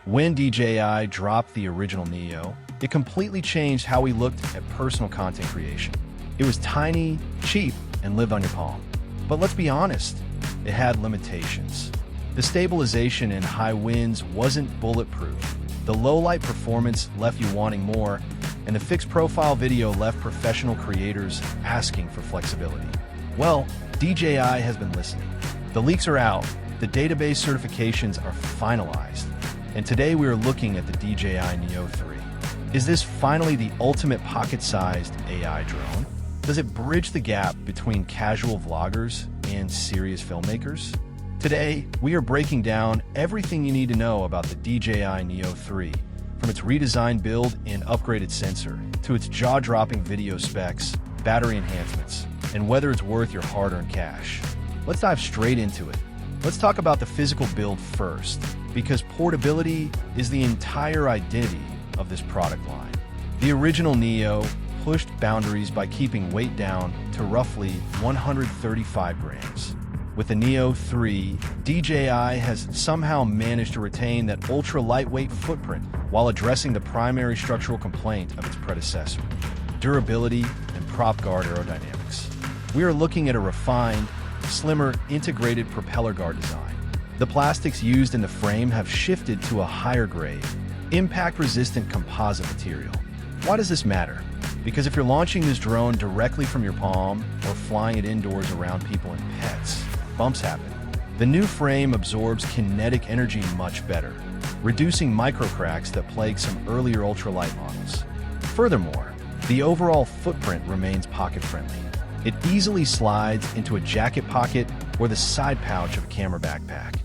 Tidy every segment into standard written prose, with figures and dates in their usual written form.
When DJI dropped the original Neo, it completely changed how we looked at personal content creation. It was tiny, cheap, and lived on your palm. But let's be honest, it had limitations. The stabilization in high winds wasn't bulletproof. The low-light performance left you wanting more, and the fixed profile video left professional creators asking for flexibility. Well, DJI has been listening. The leaks are out, the database certifications are finalized, and today we are looking at the DJI Neo 3. Is this finally the ultimate pocket-sized AI drone? Does it bridge the gap between casual vloggers and serious filmmakers? Today, we are breaking down everything you need to know about the DJI Neo 3, from its redesigned build and upgraded sensor, to its jaw-dropping video specs, battery enhancements, and whether it's worth your hard-earned cash. Let's dive straight into it. Let's talk about the physical build first, because portability is the entire identity of this product line. The original Neo pushed boundaries by keeping weight down to roughly 135 grams. With the Neo 3, DJI has somehow managed to retain that ultra-lightweight footprint while addressing the primary structural complaint of its predecessor: durability and prop guard aerodynamics. We are looking at a refined, slimmer, integrated propeller guard design. The plastics used in the frame have shifted to a higher grade, impact-resistant composite material. Why does this matter? Because if you're launching this drone directly from your palm or flying it indoors around people and pets, bumps happen. The new frame absorbs kinetic energy much better, reducing microcracks that plague some earlier ultralight models. Furthermore, the overall footprint remains pocket-friendly. It easily slides into a jacket pocket or the side pouch of a camera backpack.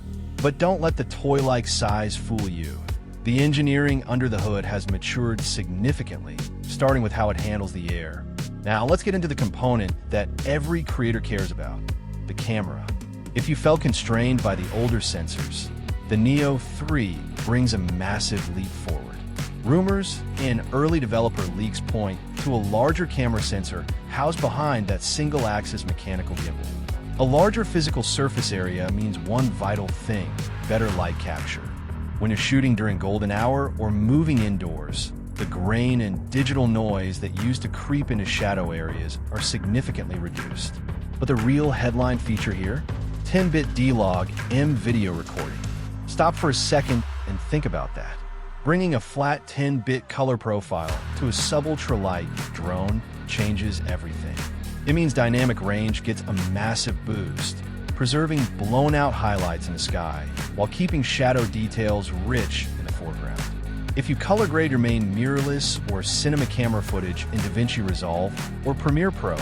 But don't let the toy-like size fool you. The engineering under the hood has matured significantly, starting with how it handles the air. Now, let's get into the component that every creator cares about: the camera. If you felt constrained by the older sensors, the Neo 3 brings a massive leap forward. Rumors and early developer leaks point to a larger camera sensor housed behind that single-axis mechanical gimbal. A larger physical surface area means one vital thing: better light capture. When you're shooting during golden hour or moving indoors, the grain and digital noise that used to creep into shadow areas are significantly reduced. But the real headline feature here? 10-bit D-Log M video recording. Stop for a second and think about that. Bringing a flat 10-bit color profile to a sub-ultralight drone changes everything. It means dynamic range gets a massive boost, preserving blown-out highlights in the sky while keeping shadow details rich in the foreground. If you color grade your main mirrorless or cinema camera footage in DaVinci Resolve or Premiere Pro,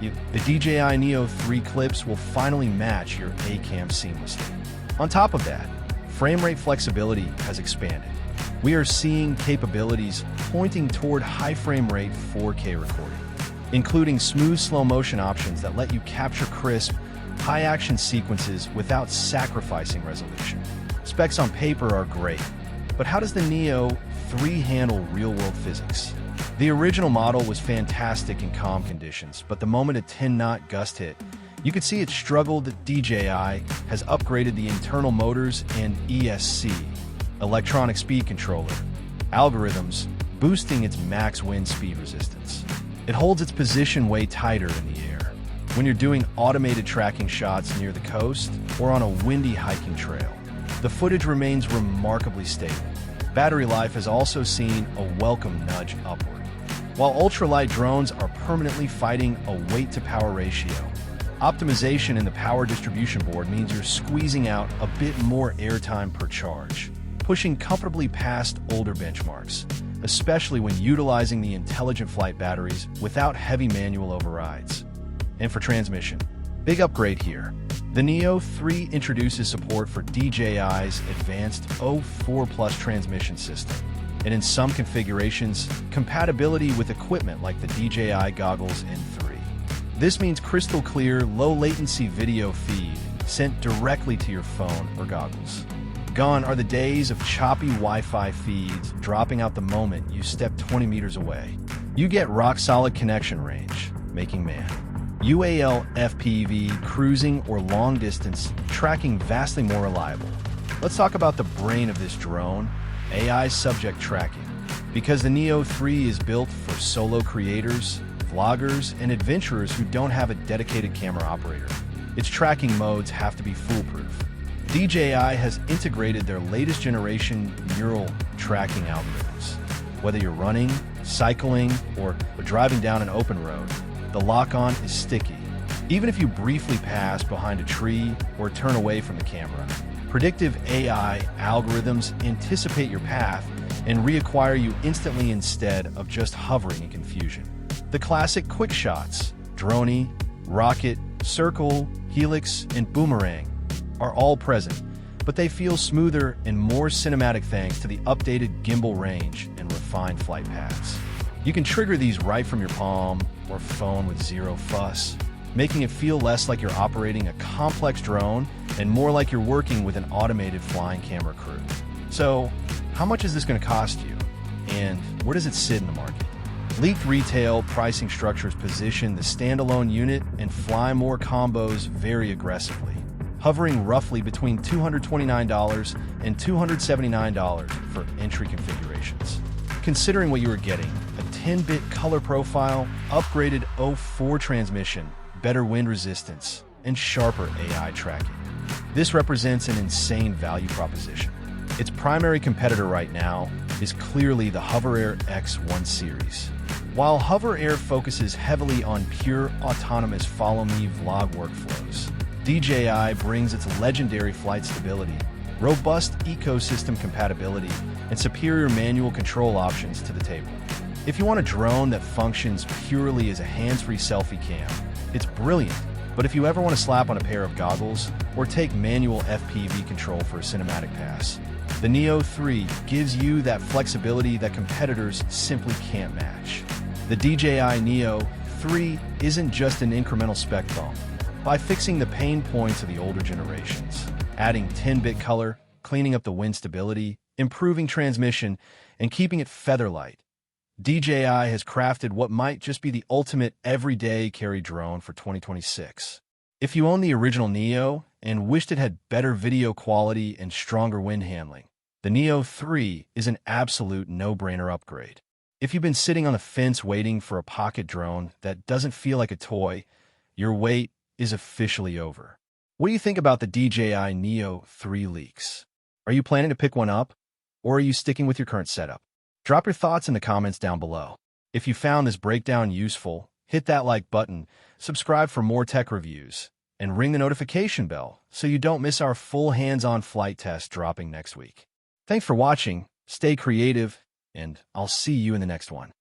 the DJI Neo 3 clips will finally match your A-cam seamlessly. On top of that, frame rate flexibility has expanded. We are seeing capabilities pointing toward high frame rate 4K recording, including smooth slow motion options that let you capture crisp, high action sequences without sacrificing resolution. Specs on paper are great, but how does the Neo 3 handle real-world physics? The original model was fantastic in calm conditions, but the moment a 10-knot gust hit, you could see it struggled. DJI has upgraded the internal motors and ESC, electronic speed controller, algorithms, boosting its max wind speed resistance. It holds its position way tighter in the air when you're doing automated tracking shots near the coast or on a windy hiking trail. The footage remains remarkably stable. Battery life has also seen a welcome nudge upward. While ultralight drones are permanently fighting a weight-to-power ratio, optimization in the power distribution board means you're squeezing out a bit more airtime per charge, pushing comfortably past older benchmarks, especially when utilizing the intelligent flight batteries without heavy manual overrides. And for transmission, big upgrade here. The Neo 3 introduces support for DJI's advanced O4 Plus transmission system, and in some configurations, compatibility with equipment like the DJI Goggles N3. This means crystal clear, low-latency video feed sent directly to your phone or goggles. Gone are the days of choppy Wi-Fi feeds dropping out the moment you step 20 meters away. You get rock-solid connection range, making man. UAL FPV cruising or long-distance tracking vastly more reliable. Let's talk about the brain of this drone, AI subject tracking. Because the Neo 3 is built for solo creators, vloggers, and adventurers who don't have a dedicated camera operator, its tracking modes have to be foolproof. DJI has integrated their latest generation neural tracking algorithms. Whether you're running, cycling, or driving down an open road, the lock-on is sticky. Even if you briefly pass behind a tree or turn away from the camera, predictive AI algorithms anticipate your path and reacquire you instantly instead of just hovering in confusion. The classic quick shots, drone, rocket, circle, helix, and boomerang, are all present, but they feel smoother and more cinematic thanks to the updated gimbal range and refined flight paths. You can trigger these right from your palm or phone with zero fuss, making it feel less like you're operating a complex drone and more like you're working with an automated flying camera crew. So, how much is this going to cost you? And where does it sit in the market? Leaked retail pricing structures position the standalone unit and Fly More combos very aggressively, hovering roughly between $229 and $279 for entry configurations. Considering what you are getting, a 10-bit color profile, upgraded 04 transmission, better wind resistance, and sharper AI tracking, this represents an insane value proposition. Its primary competitor right now is clearly the HoverAir X1 series. While HoverAir focuses heavily on pure autonomous follow-me vlog workflows, DJI brings its legendary flight stability, robust ecosystem compatibility, and superior manual control options to the table. If you want a drone that functions purely as a hands-free selfie cam, it's brilliant. But if you ever want to slap on a pair of goggles or take manual FPV control for a cinematic pass, the Neo 3 gives you that flexibility that competitors simply can't match. The DJI Neo 3 isn't just an incremental spec bump. By fixing the pain points of the older generations, adding 10-bit color, cleaning up the wind stability, improving transmission, and keeping it feather-light, DJI has crafted what might just be the ultimate everyday carry drone for 2026. If you own the original Neo and wished it had better video quality and stronger wind handling, the Neo 3 is an absolute no-brainer upgrade. If you've been sitting on the fence waiting for a pocket drone that doesn't feel like a toy, your wait is officially over. What do you think about the DJI Neo 3 leaks? Are you planning to pick one up, or are you sticking with your current setup? Drop your thoughts in the comments down below. If you found this breakdown useful, hit that like button, subscribe for more tech reviews, and ring the notification bell so you don't miss our full hands-on flight test dropping next week. Thanks for watching, stay creative, and I'll see you in the next one.